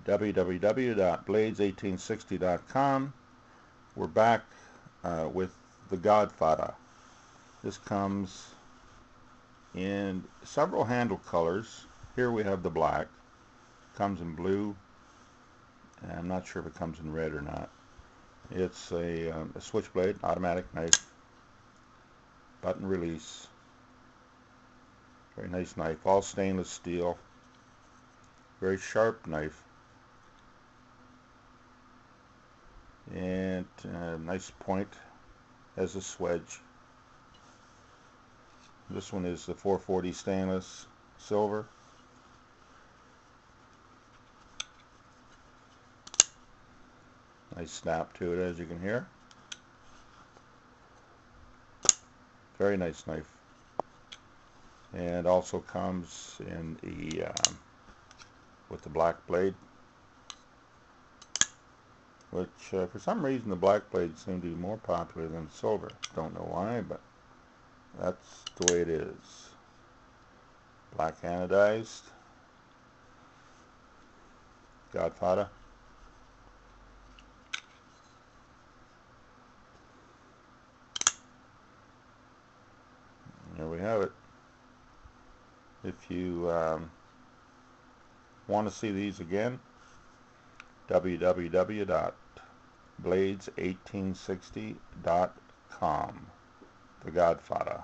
www.blades1860.com. We're back with the Godfadda. This comes in several handle colors. Here we have the black. Comes in blue. And I'm not sure if it comes in red or not. It's a switchblade, automatic knife, button release. Very nice knife, all stainless steel. Very sharp knife. And nice point as a swedge. This one is the 440 stainless silver. Nice snap to it, as you can hear. Very nice knife. And also comes in the with the black blade, which for some reason the black blades seem to be more popular than the silver. Don't know why, but that's the way it is. Black anodized. Godfadda. There we have it. If you want to see these again, www.blades1860.com. The Godfadda.